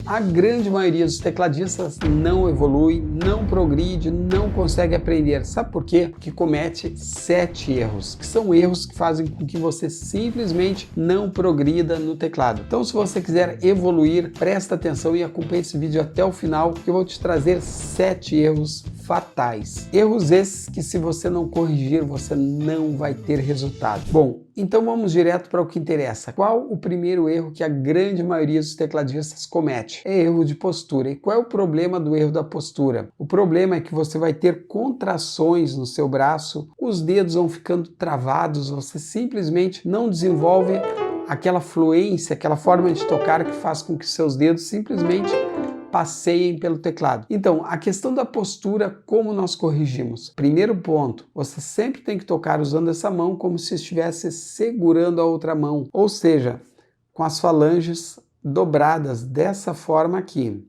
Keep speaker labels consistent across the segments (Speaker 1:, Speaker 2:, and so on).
Speaker 1: A grande maioria dos tecladistas não evolui, não progride, não consegue aprender. Sabe por quê? Porque comete 7 erros, que são erros que fazem com que você simplesmente não progrida no teclado. Então, se você quiser evoluir, presta atenção e acompanhe esse vídeo até o final, que eu vou te trazer 7 erros fatais. Erros esses que, se você não corrigir, você não vai ter resultado. Bom, então vamos direto para o que interessa. Qual o primeiro erro que a grande maioria dos tecladistas comete? É erro de postura. E qual é o problema do erro da postura? O problema é que você vai ter contrações no seu braço, os dedos vão ficando travados, você simplesmente não desenvolve aquela fluência, aquela forma de tocar que faz com que seus dedos simplesmente passeiem pelo teclado. Então, a questão da postura, como nós corrigimos? Primeiro ponto, você sempre tem que tocar usando essa mão como se estivesse segurando a outra mão, ou seja, com as falanges dobradas dessa forma aqui.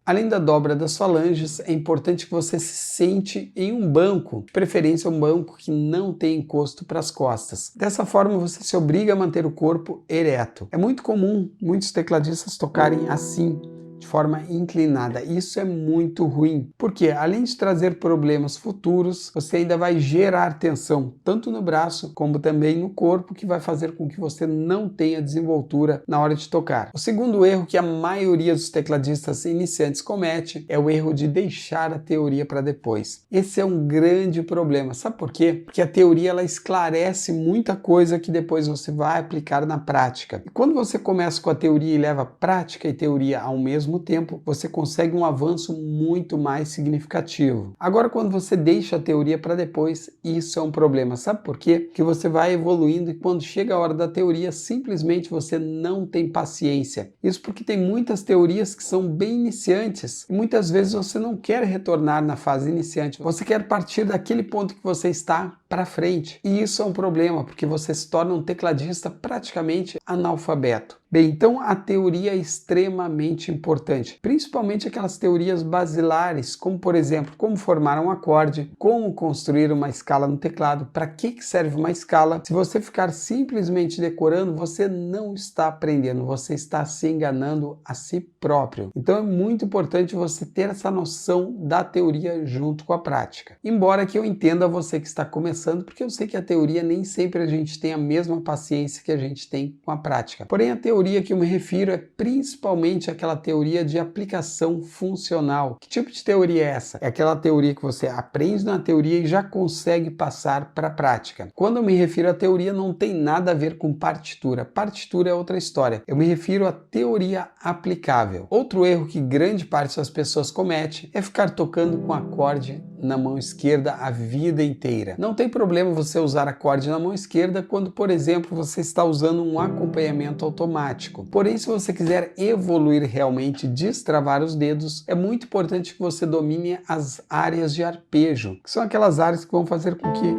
Speaker 1: Além da dobra das falanges, é importante que você se sente em um banco, de preferência um banco que não tem encosto para as costas. Dessa forma você se obriga a manter o corpo ereto. É muito comum muitos tecladistas tocarem assim, de forma inclinada. Isso é muito ruim, porque além de trazer problemas futuros, você ainda vai gerar tensão, tanto no braço como também no corpo, que vai fazer com que você não tenha desenvoltura na hora de tocar. O segundo erro que a maioria dos tecladistas iniciantes comete é o erro de deixar a teoria para depois. Esse é um grande problema. Sabe por quê? Porque a teoria ela esclarece muita coisa que depois você vai aplicar na prática. E quando você começa com a teoria e leva prática e teoria ao mesmo tempo, você consegue um avanço muito mais significativo. Agora, quando você deixa a teoria para depois, isso é um problema. Sabe por quê? Porque você vai evoluindo e quando chega a hora da teoria, simplesmente você não tem paciência. Isso porque tem muitas teorias que são bem iniciantes e muitas vezes você não quer retornar na fase iniciante. Você quer partir daquele ponto que você está para frente. E isso é um problema, porque você se torna um tecladista praticamente analfabeto. Bem, então a teoria é extremamente importante, principalmente aquelas teorias basilares, como por exemplo, como formar um acorde, como construir uma escala no teclado, para que serve uma escala. Se você ficar simplesmente decorando, você não está aprendendo, você está se enganando a si próprio. Então é muito importante você ter essa noção da teoria junto com a prática. Embora que eu entenda você que está começando, porque eu sei que a teoria nem sempre a gente tem a mesma paciência que a gente tem com a prática. Porém, a teoria que eu me refiro é principalmente aquela teoria de aplicação funcional. Que tipo de teoria é essa? É aquela teoria que você aprende na teoria e já consegue passar para a prática. Quando eu me refiro à teoria, não tem nada a ver com partitura. Partitura é outra história. Eu me refiro à teoria aplicável. Outro erro que grande parte das pessoas comete é ficar tocando com acorde na mão esquerda a vida inteira. Não tem problema você usar acorde na mão esquerda quando, por exemplo, você está usando um acompanhamento automático. Porém, se você quiser evoluir realmente, destravar os dedos, é muito importante que você domine as áreas de arpejo, que são aquelas áreas que vão fazer com que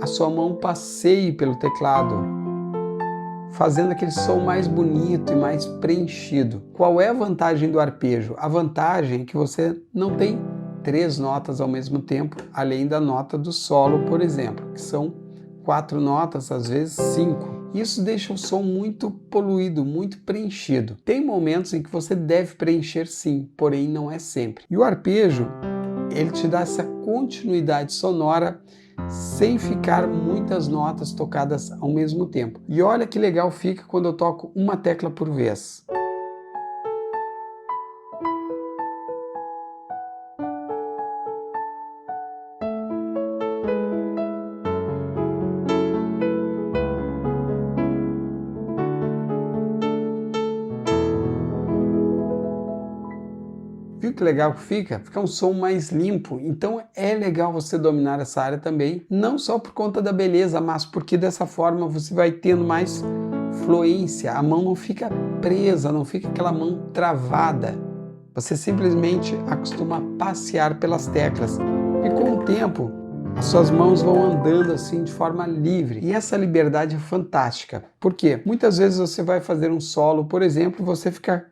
Speaker 1: a sua mão passeie pelo teclado, fazendo aquele som mais bonito e mais preenchido. Qual é a vantagem do arpejo? A vantagem é que você não tem 3 notas ao mesmo tempo, além da nota do solo, por exemplo, que são 4 notas, às vezes 5. Isso deixa o som muito poluído, muito preenchido. Tem momentos em que você deve preencher sim, porém não é sempre. E o arpejo, ele te dá essa continuidade sonora sem ficar muitas notas tocadas ao mesmo tempo. E olha que legal fica quando eu toco uma tecla por vez. Viu que legal que fica? Fica um som mais limpo. Então é legal você dominar essa área também, não só por conta da beleza, mas porque dessa forma você vai tendo mais fluência. A mão não fica presa, não fica aquela mão travada. Você simplesmente acostuma a passear pelas teclas. E com o tempo, as suas mãos vão andando assim de forma livre. E essa liberdade é fantástica. Por quê? Muitas vezes você vai fazer um solo, por exemplo, você fica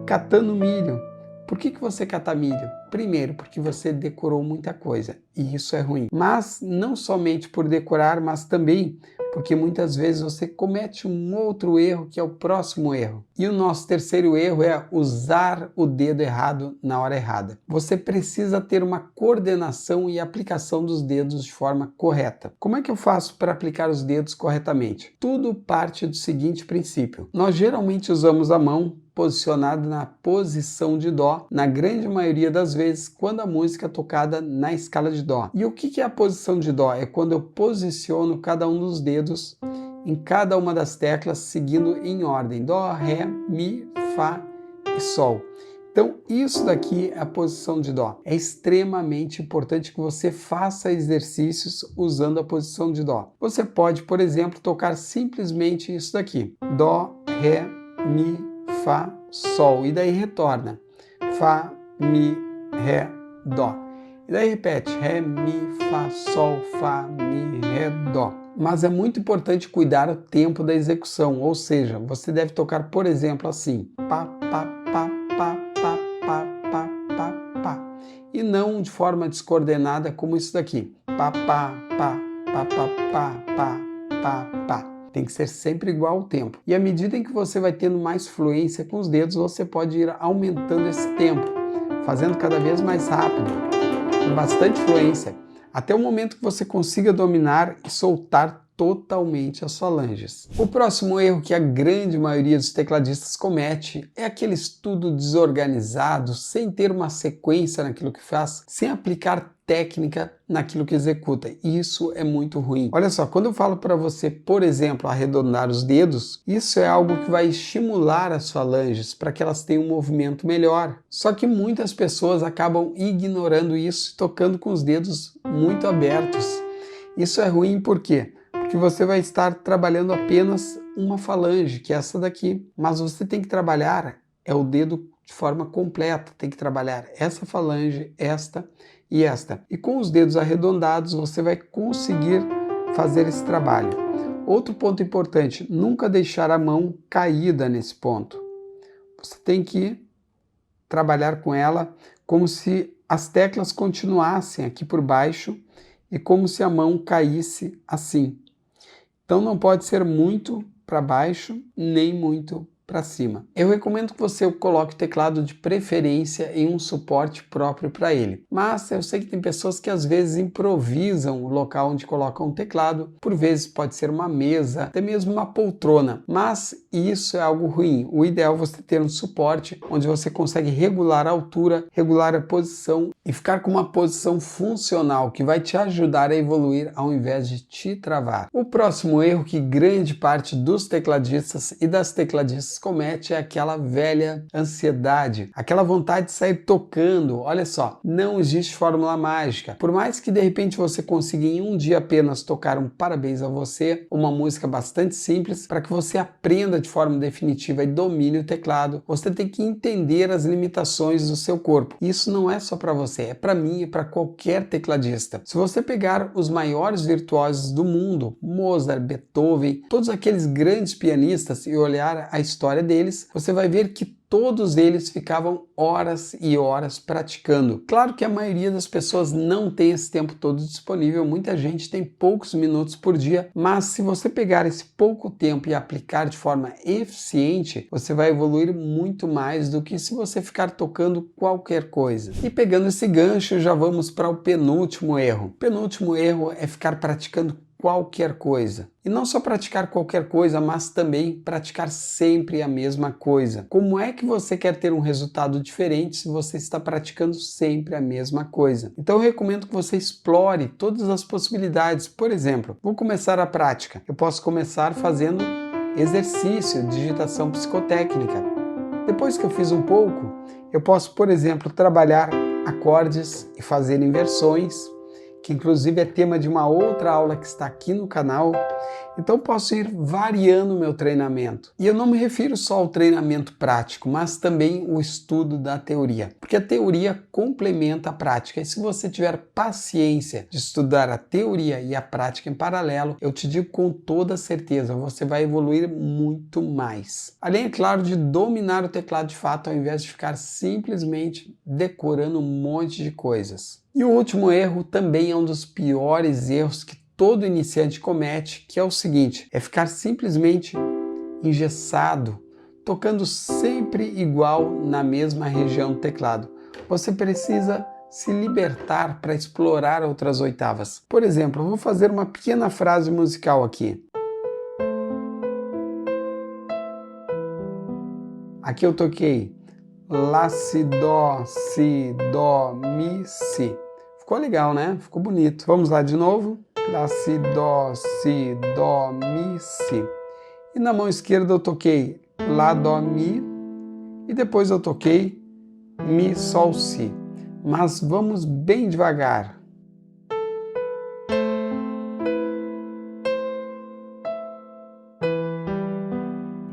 Speaker 1: catando milho. Por que você cata milho? Primeiro, porque você decorou muita coisa, e isso é ruim. Mas não somente por decorar, mas também porque muitas vezes você comete um outro erro que é o próximo erro. E o nosso terceiro erro é usar o dedo errado na hora errada. Você precisa ter uma coordenação e aplicação dos dedos de forma correta. Como é que eu faço para aplicar os dedos corretamente? Tudo parte do seguinte princípio. Nós geralmente usamos a mão posicionado na posição de Dó, na grande maioria das vezes, quando a música é tocada na escala de Dó. E o que é a posição de Dó? É quando eu posiciono cada um dos dedos em cada uma das teclas, seguindo em ordem: Dó, Ré, Mi, Fá e Sol. Então, isso daqui é a posição de Dó. É extremamente importante que você faça exercícios usando a posição de Dó. Você pode, por exemplo, tocar simplesmente isso daqui: Dó, Ré, Mi, Fá, Sol, e daí retorna Fá, Mi, Ré, Dó, e daí repete Ré, Mi, Fá, Sol, Fá, Mi, Ré, Dó. Mas é muito importante cuidar o tempo da execução, ou seja, você deve tocar, por exemplo, assim: pá, pá, pá, pá, pá, pá, pá, pá, pá, e não de forma descoordenada como isso daqui: pá, pá, pá, pá, pá, pá, pá, pá, pá. Tem que ser sempre igual ao tempo. E à medida em que você vai tendo mais fluência com os dedos, você pode ir aumentando esse tempo, fazendo cada vez mais rápido, com bastante fluência, até o momento que você consiga dominar e soltar totalmente as falanges. O próximo erro que a grande maioria dos tecladistas comete é aquele estudo desorganizado, sem ter uma sequência naquilo que faz, sem aplicar técnica naquilo que executa. Isso é muito ruim. Olha só, quando eu falo para você, por exemplo, arredondar os dedos, isso é algo que vai estimular as falanges para que elas tenham um movimento melhor. Só que muitas pessoas acabam ignorando isso e tocando com os dedos muito abertos. Isso é ruim por quê? Porque você vai estar trabalhando apenas uma falange, que é essa daqui. Mas você tem que trabalhar o dedo de forma completa. Tem que trabalhar essa falange, esta e esta. E com os dedos arredondados você vai conseguir fazer esse trabalho. Outro ponto importante, nunca deixar a mão caída nesse ponto. Você tem que trabalhar com ela como se as teclas continuassem aqui por baixo e como se a mão caísse assim. Então não pode ser muito para baixo, nem muito para cima. Eu recomendo que você coloque o teclado de preferência em um suporte próprio para ele. Mas eu sei que tem pessoas que às vezes improvisam o local onde colocam o teclado. Por vezes pode ser uma mesa, até mesmo uma poltrona. Mas isso é algo ruim. O ideal é você ter um suporte onde você consegue regular a altura, regular a posição e ficar com uma posição funcional que vai te ajudar a evoluir ao invés de te travar. O próximo erro que grande parte dos tecladistas e das tecladistas comete é aquela velha ansiedade, aquela vontade de sair tocando. Olha só, não existe fórmula mágica. Por mais que de repente você consiga em um dia apenas tocar um Parabéns a Você, uma música bastante simples, para que você aprenda de forma definitiva e domine o teclado, você tem que entender as limitações do seu corpo. Isso não é só para você, é para mim e para qualquer tecladista. Se você pegar os maiores virtuosos do mundo, Mozart, Beethoven, todos aqueles grandes pianistas e olhar a história deles, você vai ver que todos eles ficavam horas e horas praticando. Claro que a maioria das pessoas não tem esse tempo todo disponível, muita gente tem poucos minutos por dia, mas se você pegar esse pouco tempo e aplicar de forma eficiente, você vai evoluir muito mais do que se você ficar tocando qualquer coisa. E pegando esse gancho, já vamos para o penúltimo erro. O penúltimo erro é ficar praticando qualquer coisa. E não só praticar qualquer coisa, mas também praticar sempre a mesma coisa. Como é que você quer ter um resultado diferente se você está praticando sempre a mesma coisa? Então eu recomendo que você explore todas as possibilidades. Por exemplo, vou começar a prática. Eu posso começar fazendo exercício, digitação psicotécnica. Depois que eu fiz um pouco, eu posso, por exemplo, trabalhar acordes e fazer inversões, que inclusive é tema de uma outra aula que está aqui no canal. Então posso ir variando o meu treinamento. E eu não me refiro só ao treinamento prático, mas também o estudo da teoria. Porque a teoria complementa a prática. E se você tiver paciência de estudar a teoria e a prática em paralelo, eu te digo com toda certeza, você vai evoluir muito mais. Além, é claro, de dominar o teclado de fato, ao invés de ficar simplesmente decorando um monte de coisas. E o último erro também é um dos piores erros que todo iniciante comete, que é o seguinte, é ficar simplesmente engessado, tocando sempre igual na mesma região do teclado. Você precisa se libertar para explorar outras oitavas. Por exemplo, eu vou fazer uma pequena frase musical aqui. Aqui eu toquei Lá, Si, Dó, Mi, Si. Ficou legal, né? Ficou bonito. Vamos lá de novo. Lá, Si, Dó, Mi, Si. E na mão esquerda eu toquei Lá, Dó, Mi. E depois eu toquei Mi, Sol, Si. Mas vamos bem devagar.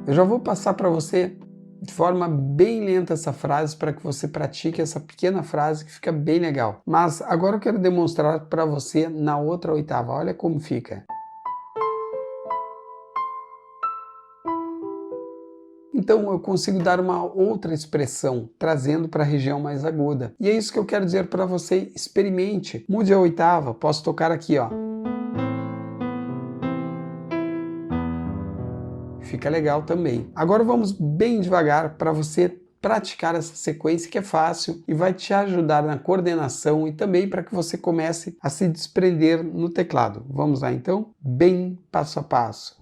Speaker 1: Eu já vou passar para você de forma bem lenta essa frase para que você pratique essa pequena frase que fica bem legal. Mas agora eu quero demonstrar para você na outra oitava. Olha como fica. Então eu consigo dar uma outra expressão, trazendo para a região mais aguda. E é isso que eu quero dizer para você, experimente. Mude a oitava, posso tocar aqui, ó. Fica legal também. Agora vamos bem devagar para você praticar essa sequência que é fácil e vai te ajudar na coordenação e também para que você comece a se desprender no teclado. Vamos lá então? Bem passo a passo.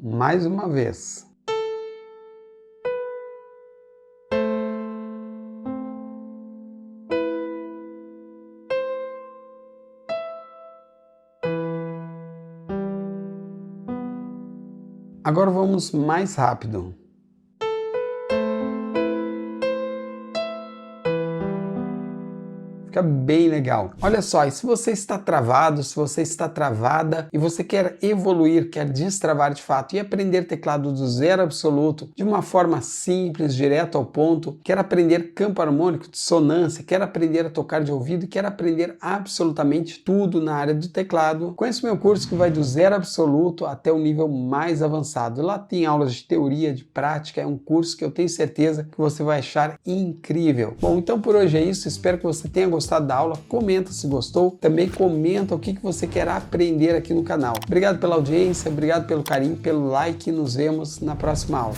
Speaker 1: Mais uma vez. Agora vamos mais rápido. Fica bem legal. Olha só, e se você está travado, se você está travada e você quer evoluir, quer destravar de fato e aprender teclado do zero absoluto de uma forma simples, direto ao ponto, quer aprender campo harmônico, dissonância, quer aprender a tocar de ouvido, quer aprender absolutamente tudo na área do teclado, conheça o meu curso que vai do zero absoluto até o nível mais avançado. Lá tem aulas de teoria, de prática, é um curso que eu tenho certeza que você vai achar incrível. Bom, então por hoje é isso, espero que você tenha gostado da aula, comenta se gostou, também comenta o que você quer aprender aqui no canal. Obrigado pela audiência, obrigado pelo carinho, pelo like e nos vemos na próxima aula.